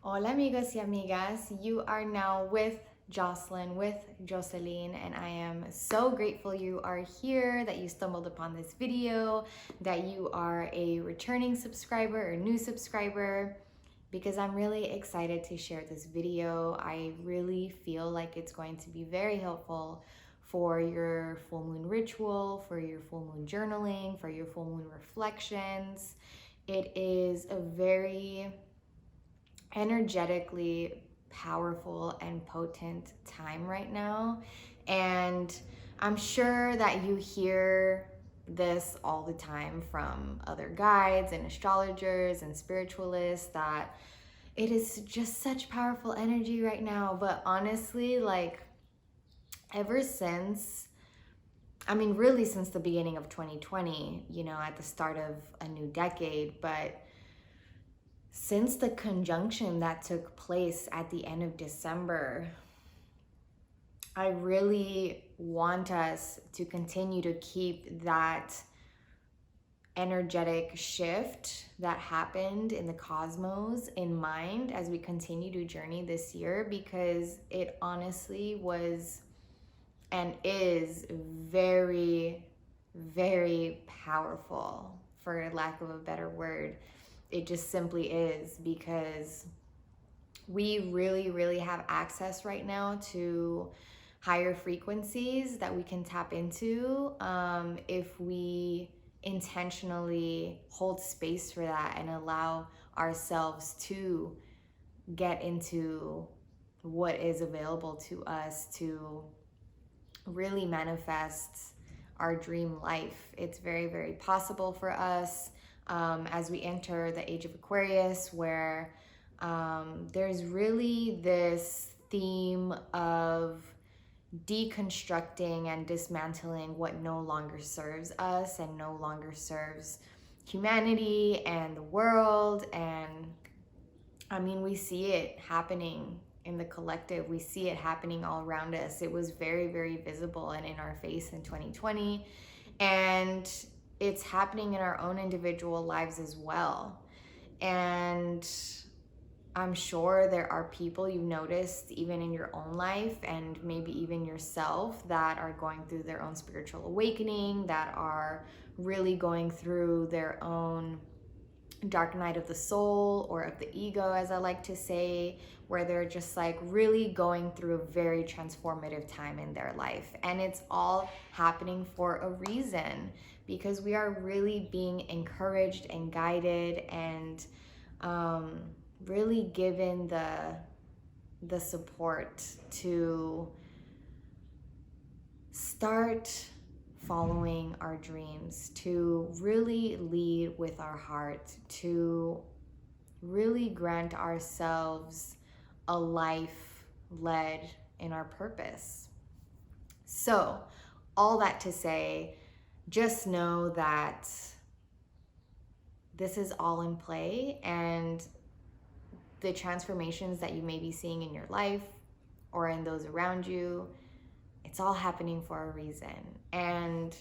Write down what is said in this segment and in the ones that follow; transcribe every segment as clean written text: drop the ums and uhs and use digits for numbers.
Hola amigos y amigas, you are now with Jocelyn, with Jocelyn, and I am so grateful you are here, that you stumbled upon this video, that you are a returning subscriber or new subscriber, because I'm really excited to share this video. I really feel like it's going to be very helpful for your full moon ritual, for your full moon journaling, for your full moon reflections. It is a very energetically powerful and potent time right now. And I'm sure that you hear this all the time from other guides and astrologers and spiritualists that it is just such powerful energy right now. But honestly, like ever since, really since the beginning of 2020, at the start of a new decade, but since the conjunction that took place at the end of December, I really want us to continue to keep that energetic shift that happened in the cosmos in mind as we continue to journey this year, because it honestly was and is very, very powerful, for lack of a better word. It just simply is, because we really, really have access right now to higher frequencies that we can tap into if we intentionally hold space for that and allow ourselves to get into what is available to us to really manifest our dream life. It's very, very possible for us as we enter the age of Aquarius, where there's really this theme of deconstructing and dismantling what no longer serves us and no longer serves humanity and the world. And we see it happening in the collective. We see it happening all around us. It was very, very visible and in our face in 2020. And it's happening in our own individual lives as well. And I'm sure there are people you've noticed even in your own life and maybe even yourself that are going through their own spiritual awakening, that are really going through their own dark night of the soul or of the ego, as I like to say, where they're just like really going through a very transformative time in their life. And it's all happening for a reason, because we are really being encouraged and guided and really given the support to start following our dreams, to really lead with our heart, to really grant ourselves a life led in our purpose. So, all that to say, just know that this is all in play, and the transformations that you may be seeing in your life or in those around you, it's all happening for a reason. And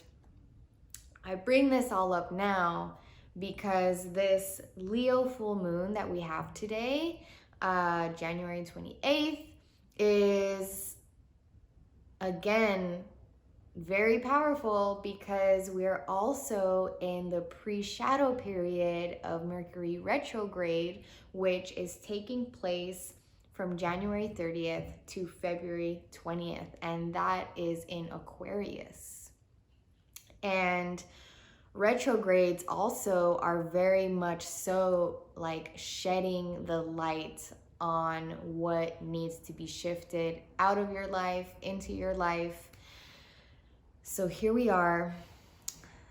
I bring this all up now because this Leo full moon that we have today, January 28th, is again very powerful, because we're also in the pre-shadow period of Mercury retrograde, which is taking place from January 30th to February 20th, and that is in Aquarius. And retrogrades also are very much so like shedding the light on what needs to be shifted out of your life into your life. So here we are,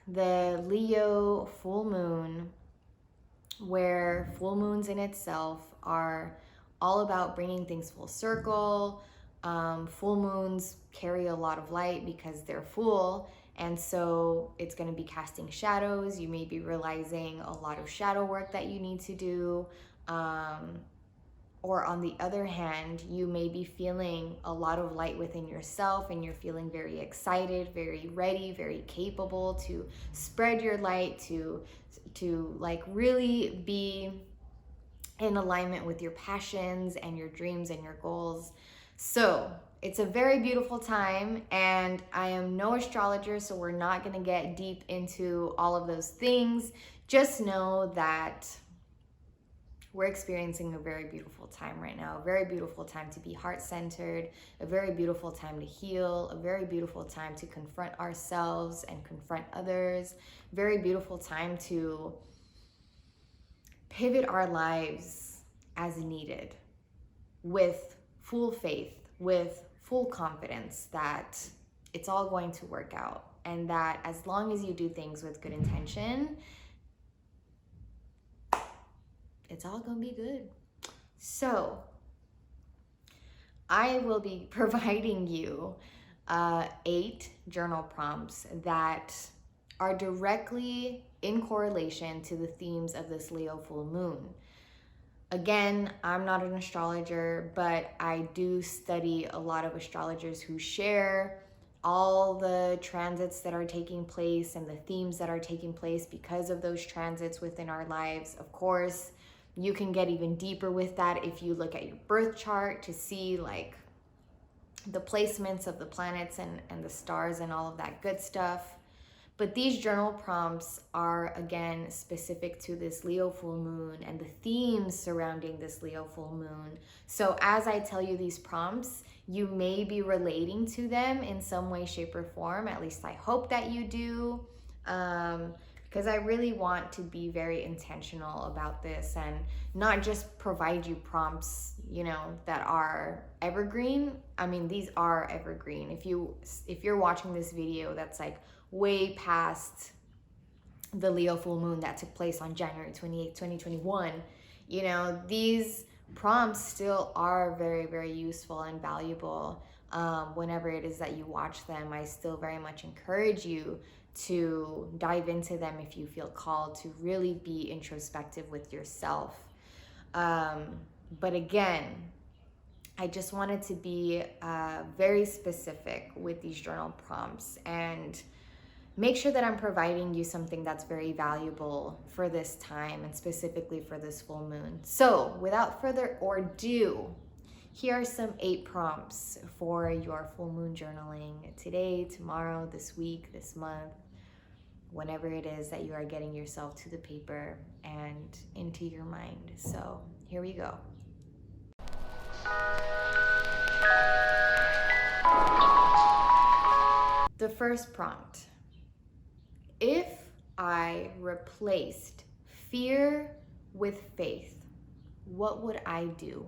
the Leo full moon, where full moons in itself are all about bringing things full circle. Full moons carry a lot of light because they're full, and so it's going to be casting shadows. You may be realizing a lot of shadow work that you need to do. Or on the other hand, you may be feeling a lot of light within yourself, and you're feeling very excited, very ready, very capable to spread your light, to like really be in alignment with your passions and your dreams and your goals. So it's a very beautiful time, and I am no astrologer, so we're not going to get deep into all of those things. Just know that we're experiencing a very beautiful time right now, a very beautiful time to be heart-centered, a very beautiful time to heal, a very beautiful time to confront ourselves and confront others, very beautiful time to pivot our lives as needed, with full faith, with full confidence that it's all going to work out, and that as long as you do things with good intention, it's all gonna be good. So I will be providing you 8 journal prompts that are directly in correlation to the themes of this Leo full moon. Again, I'm not an astrologer, but I do study a lot of astrologers who share all the transits that are taking place and the themes that are taking place because of those transits within our lives. Of course, you can get even deeper with that if you look at your birth chart to see like the placements of the planets and the stars and all of that good stuff. But these journal prompts are, again, specific to this Leo full moon and the themes surrounding this Leo full moon. So as I tell you these prompts, you may be relating to them in some way, shape, or form. At least I hope that you do. Because I really want to be very intentional about this and not just provide you prompts, you know, that are evergreen. I mean, these are evergreen. If you're watching this video that's like way past the Leo full moon that took place on January 28, 2021, you know, these prompts still are very, very useful and valuable. Whenever it is that you watch them, I still very much encourage you to dive into them if you feel called to really be introspective with yourself. But again, I just wanted to be very specific with these journal prompts and make sure that I'm providing you something that's very valuable for this time and specifically for this full moon. So without further ado, here are some 8 prompts for your full moon journaling today, tomorrow, this week, this month, whenever it is that you are getting yourself to the paper and into your mind. So here we go. The first prompt: if I replaced fear with faith, what would I do?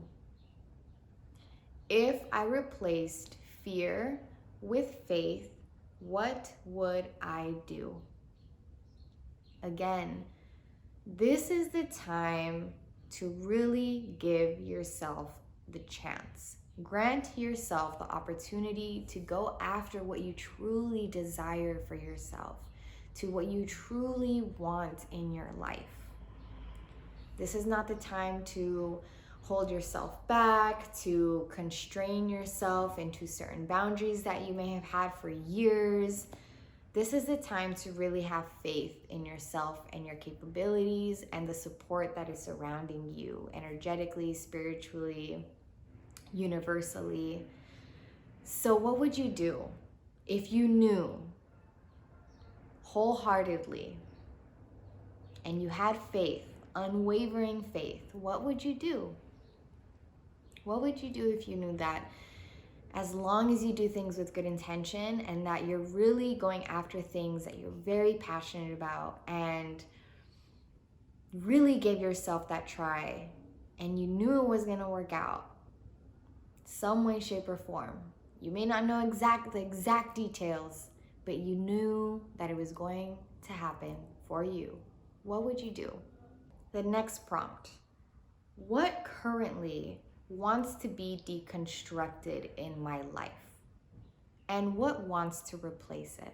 If I replaced fear with faith, what would I do? Again, this is the time to really give yourself the chance. Grant yourself the opportunity to go after what you truly desire for yourself, to what you truly want in your life. This is not the time to hold yourself back, to constrain yourself into certain boundaries that you may have had for years. This is the time to really have faith in yourself and your capabilities and the support that is surrounding you energetically, spiritually, universally. So what would you do if you knew wholeheartedly and you had faith, unwavering faith? What would you do? What would you do if you knew that as long as you do things with good intention and that you're really going after things that you're very passionate about and really gave yourself that try and you knew it was going to work out some way, shape, or form? You may not know the exact details, but you knew that it was going to happen for you. What would you do? The next prompt: what currently wants to be deconstructed in my life? And what wants to replace it?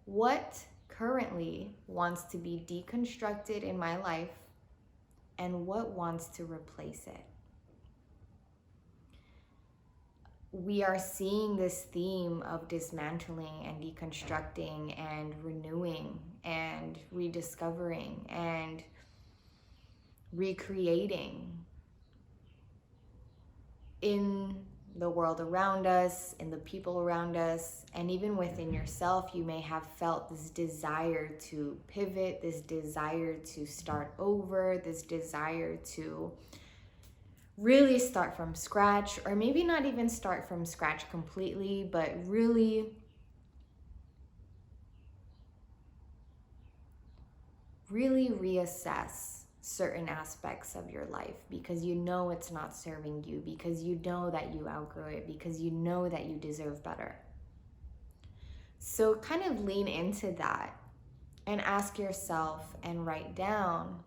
What currently wants to be deconstructed in my life? And what wants to replace it? We are seeing this theme of dismantling and deconstructing and renewing and rediscovering, and recreating in the world around us, in the people around us, and even within yourself. You may have felt this desire to pivot, this desire to start over, this desire to really start from scratch, or maybe not even start from scratch completely, but really reassess certain aspects of your life, because you know it's not serving you, because you know that you outgrow it, because you know that you deserve better. So kind of lean into that and ask yourself and write down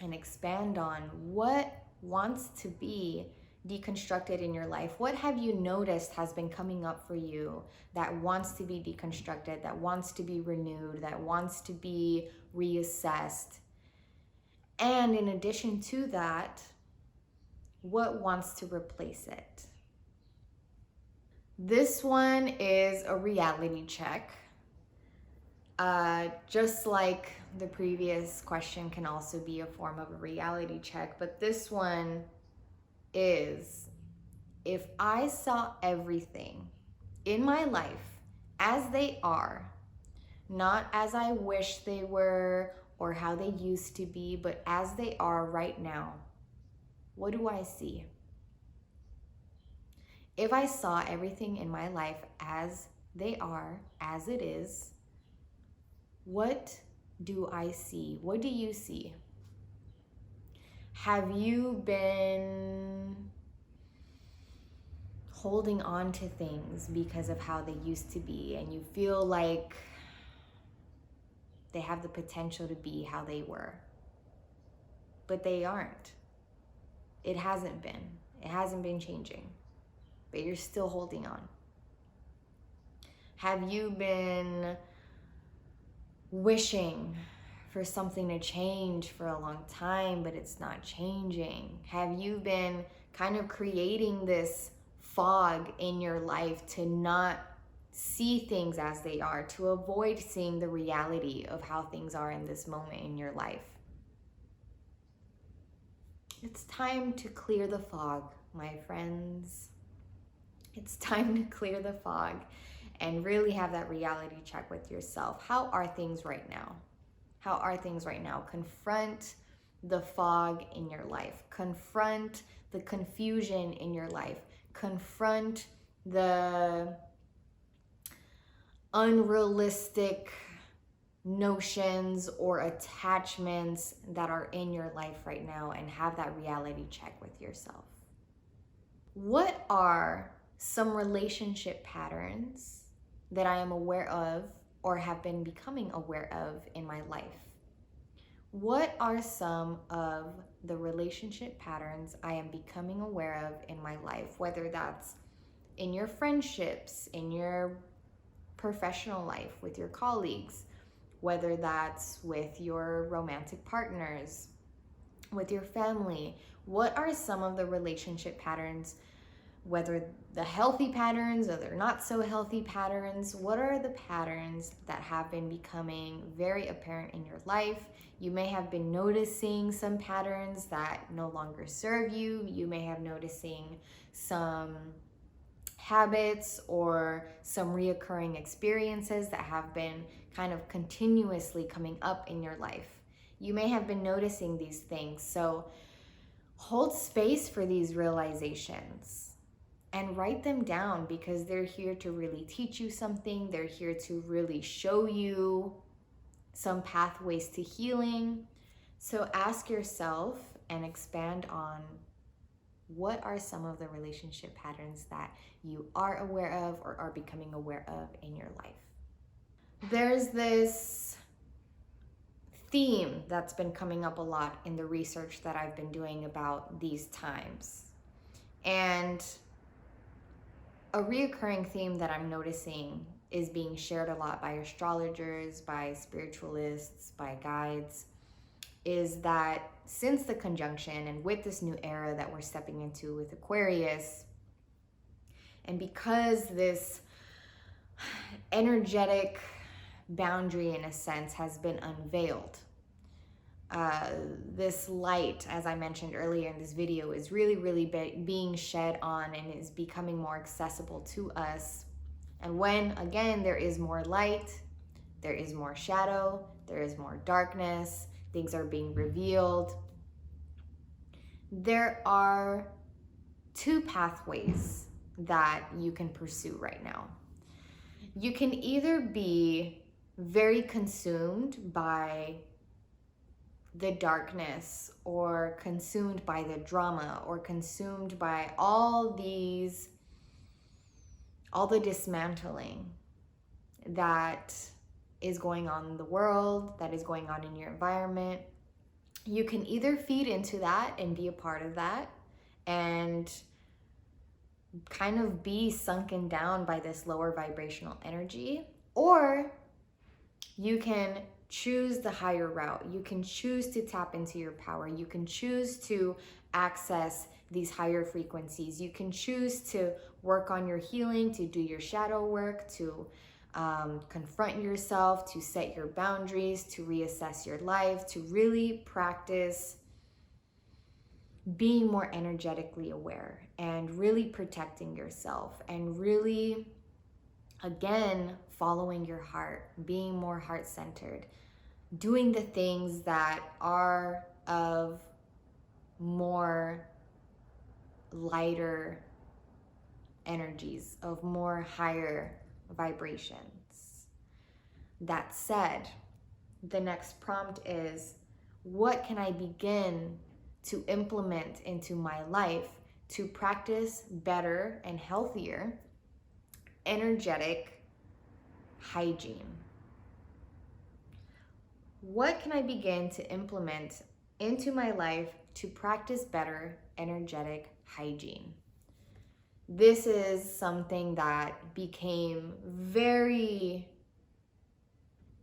and expand on what wants to be deconstructed in your life. What have you noticed has been coming up for you that wants to be deconstructed, that wants to be renewed, that wants to be reassessed? And in addition to that, what wants to replace it? This one is a reality check. Just like the previous question can also be a form of a reality check, but this one is, if I saw everything in my life as they are, not as I wish they were or how they used to be, but as they are right now, what do I see? If I saw everything in my life as they are, as it is, what do I see? What do you see? Have you been holding on to things because of how they used to be, and you feel like they have the potential to be how they were, but they aren't? It hasn't been changing, but you're still holding on. Have you been wishing for something to change for a long time, but it's not changing? Have you been kind of creating this fog in your life to not see things as they are, to avoid seeing the reality of how things are in this moment in your life? It's time to clear the fog, my friends. It's time to clear the fog and really have that reality check with yourself. How are things right now? How are things right now? Confront the fog in your life. Confront the confusion in your life. Confront the unrealistic notions or attachments that are in your life right now, and have that reality check with yourself. What are some relationship patterns that I am aware of or have been becoming aware of in my life? What are some of the relationship patterns I am becoming aware of in my life, whether that's in your friendships, in your professional life, with your colleagues, whether that's with your romantic partners, with your family? What are some of the relationship patterns, whether the healthy patterns or they're not so healthy patterns? What are the patterns that have been becoming very apparent in your life? You may have been noticing some patterns that no longer serve you. You may have noticing some habits or some reoccurring experiences that have been kind of continuously coming up in your life. You may have been noticing these things. So hold space for these realizations and write them down, because they're here to really teach you something. They're here to really show you some pathways to healing. So ask yourself and expand on, what are some of the relationship patterns that you are aware of or are becoming aware of in your life? There's this theme that's been coming up a lot in the research that I've been doing about these times. And a reoccurring theme that I'm noticing is being shared a lot by astrologers, by spiritualists, by guides, is that since the conjunction and with this new era that we're stepping into with Aquarius, and because this energetic boundary in a sense has been unveiled, uh, this light, as I mentioned earlier in this video, is really, really being shed on and is becoming more accessible to us. And when, again, there is more light, there is more shadow, there is more darkness, things are being revealed. There are two pathways that you can pursue right now. You can either be very consumed by the darkness, or consumed by the drama, or consumed by all the dismantling that is going on in the world, that is going on in your environment. You can either feed into that and be a part of that and kind of be sunken down by this lower vibrational energy, or you can choose the higher route. You can choose to tap into your power. You can choose to access these higher frequencies. You can choose to work on your healing, to do your shadow work, to confront yourself, to set your boundaries, to reassess your life, to really practice being more energetically aware and really protecting yourself and really, again, following your heart, being more heart-centered, doing the things that are of more lighter energies, of more higher vibrations. That said, the next prompt is, what can I begin to implement into my life to practice better and healthier energetic hygiene? What can I begin to implement into my life to practice better energetic hygiene? This is something that became very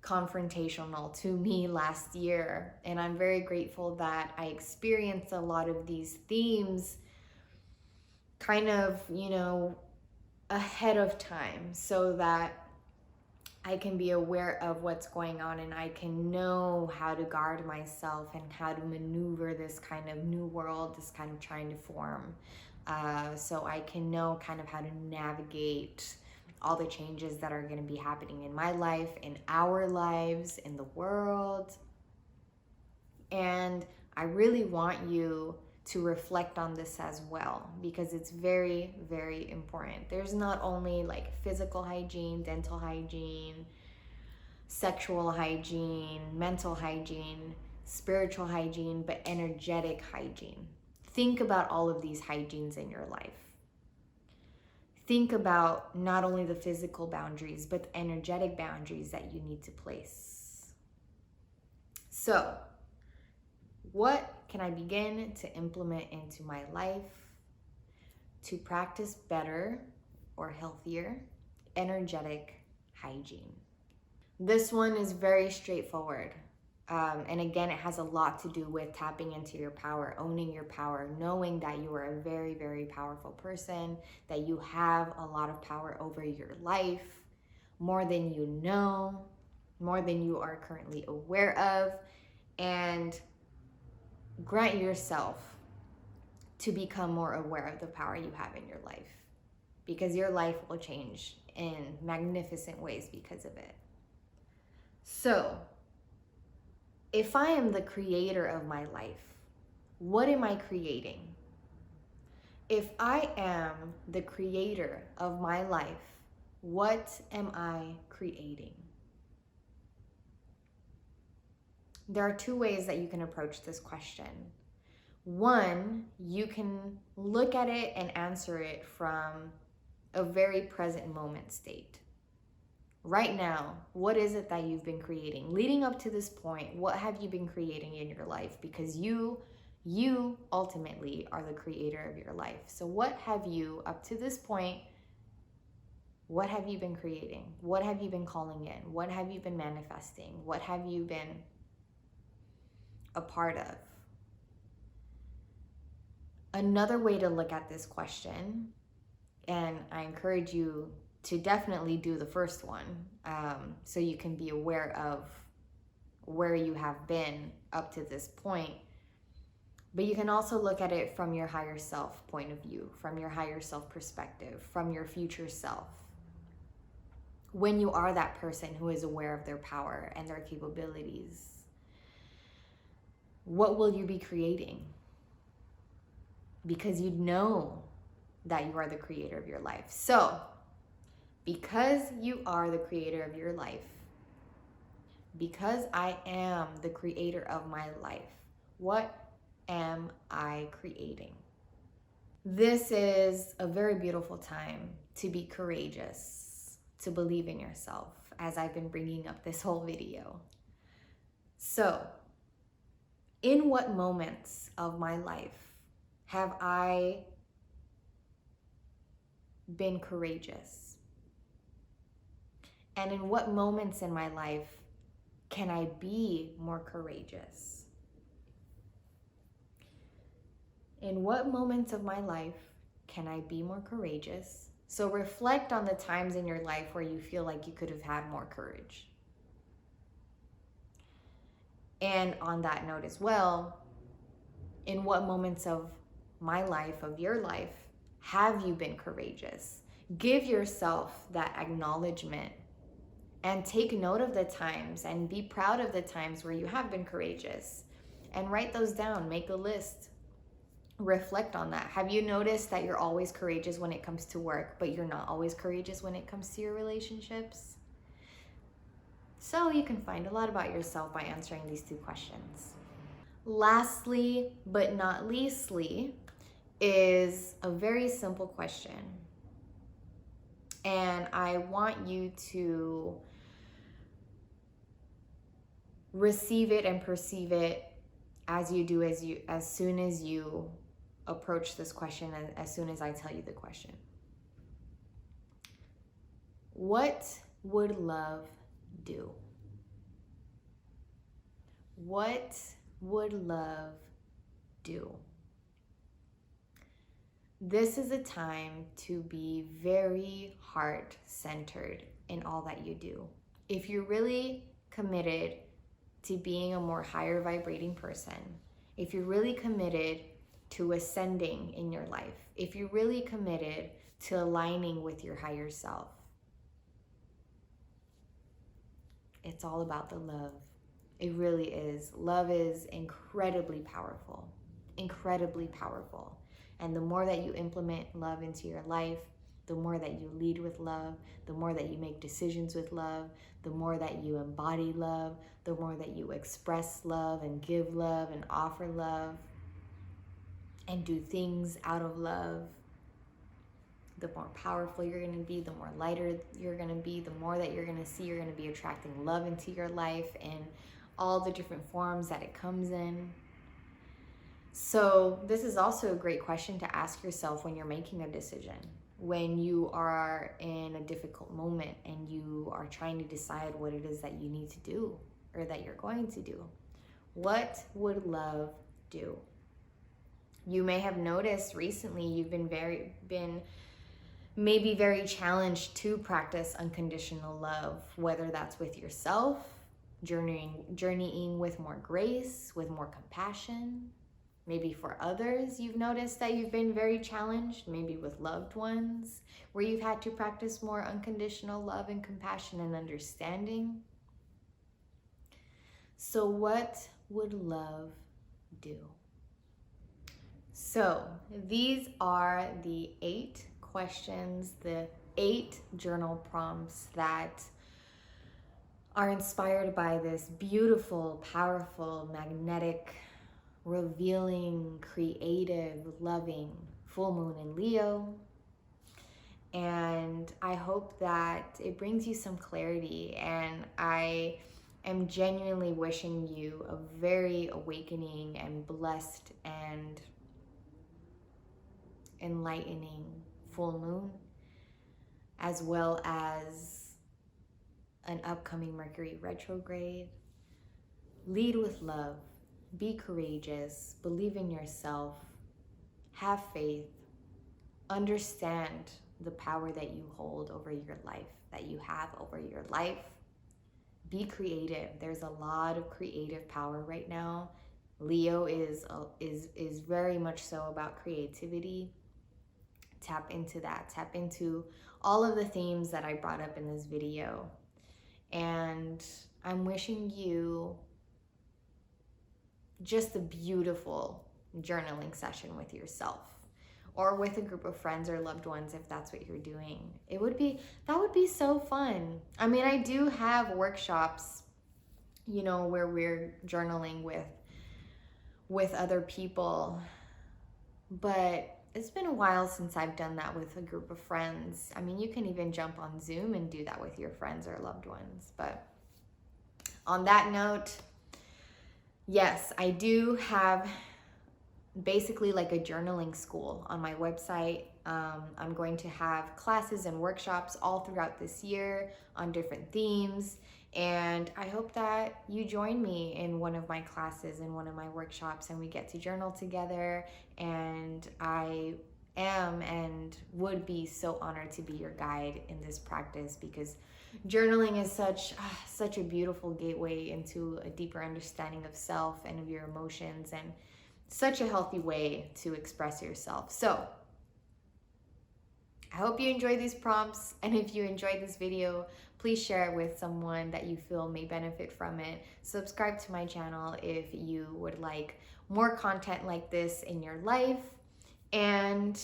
confrontational to me last year, and I'm very grateful that I experienced a lot of these themes kind of, ahead of time, so that I can be aware of what's going on and I can know how to guard myself and how to maneuver this kind of new world, this kind of trying to form. So I can know kind of how to navigate all the changes that are going to be happening in my life, in our lives, in the world. And I really want you to reflect on this as well, because it's very, very important. There's not only like physical hygiene, dental hygiene, sexual hygiene, mental hygiene, spiritual hygiene, but energetic hygiene. Think about all of these hygienes in your life. Think about not only the physical boundaries, but the energetic boundaries that you need to place. So, what can I begin to implement into my life to practice better or healthier energetic hygiene? This one is very straightforward. And again, it has a lot to do with tapping into your power, owning your power, knowing that you are a very, very powerful person, that you have a lot of power over your life, more than you know, more than you are currently aware of, and grant yourself to become more aware of the power you have in your life, because your life will change in magnificent ways because of it. So, if I am the creator of my life, what am I creating? If I am the creator of my life, what am I creating? There are two ways that you can approach this question. One, you can look at it and answer it from a very present moment state. Right now, what is it that you've been creating? Leading up to this point, what have you been creating in your life? Because you ultimately are the creator of your life. So what have you, up to this point, what have you been creating? What have you been calling in? What have you been manifesting? What have you been a part of? Another way to look at this question, and I encourage you to definitely do the first one, so you can be aware of where you have been up to this point. But you can also look at it from your higher self point of view, from your higher self perspective, from your future self. When you are that person who is aware of their power and their capabilities, what will you be creating? Because you know that you are the creator of your life. So, because you are the creator of your life, because I am the creator of my life, what am I creating? This is a very beautiful time to be courageous, to believe in yourself, as I've been bringing up this whole video. So, in what moments of my life have I been courageous? And in what moments in my life can I be more courageous? In what moments of my life can I be more courageous? So reflect on the times in your life where you feel like you could have had more courage. And on that note as well, in what moments of my life, of your life, have you been courageous? Give yourself that acknowledgement and take note of the times and be proud of the times where you have been courageous. And write those down, make a list. Reflect on that. Have you noticed that you're always courageous when it comes to work, but you're not always courageous when it comes to your relationships? So you can find a lot about yourself by answering these two questions. Lastly, but not leastly, is a very simple question. And I want you to receive it and perceive it as you do, as soon as you approach this question, and as soon as I tell you the question. What would love do? What would love do? This is a time to be very heart-centered in all that you do. If you're really committed to being a more higher vibrating person, if you're really committed to ascending in your life, if you're really committed to aligning with your higher self, it's all about the love. It really is. Love is incredibly powerful, incredibly powerful. And the more that you implement love into your life, the more that you lead with love, the more that you make decisions with love, the more that you embody love, the more that you express love and give love and offer love and do things out of love, the more powerful you're going to be, the more lighter you're going to be, the more that you're going to see you're going to be attracting love into your life in all the different forms that it comes in. So this is also a great question to ask yourself when you're making a decision, when you are in a difficult moment and you are trying to decide what it is that you need to do or that you're going to do. What would love do? You may have noticed recently you've been maybe very challenged to practice unconditional love, whether that's with yourself, journeying with more grace, with more compassion. Maybe for others, you've noticed that you've been very challenged, maybe with loved ones, where you've had to practice more unconditional love and compassion and understanding. So what would love do? So these are the 8 questions, the 8 journal prompts that are inspired by this beautiful, powerful, magnetic, revealing, creative, loving full moon in Leo. And I hope that it brings you some clarity, and I am genuinely wishing you a very awakening and blessed and enlightening full moon, as well as an upcoming Mercury retrograde. Lead with love. Be courageous, believe in yourself, have faith, understand the power that you hold over your life, that you have over your life, be creative. There's a lot of creative power right now. Leo is very much so about creativity. Tap into that. Tap into all of the themes that I brought up in this video. And I'm wishing you just a beautiful journaling session with yourself, or with a group of friends or loved ones if that's what you're doing. That would be so fun. I mean, I do have workshops, you know, where we're journaling with other people, but it's been a while since I've done that with a group of friends. I mean, you can even jump on Zoom and do that with your friends or loved ones. But on that note, yes, I do have basically like a journaling school on my website. I'm going to have classes and workshops all throughout this year on different themes. And I hope that you join me in one of my classes, in one of my workshops, and we get to journal together. And I am and would be so honored to be your guide in this practice, because journaling is such a beautiful gateway into a deeper understanding of self and of your emotions, and such a healthy way to express yourself. So I hope you enjoyed these prompts, and if you enjoyed this video, please share it with someone that you feel may benefit from it. Subscribe to my channel if you would like more content like this in your life. And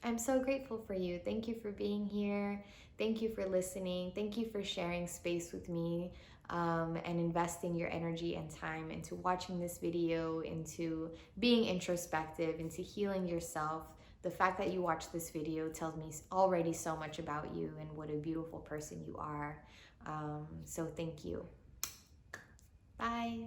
I'm so grateful for you. Thank you for being here. Thank you for listening. Thank you for sharing space with me, and investing your energy and time into watching this video, into being introspective, into healing yourself. The fact that you watched this video tells me already so much about you and what a beautiful person you are. So thank you. Bye.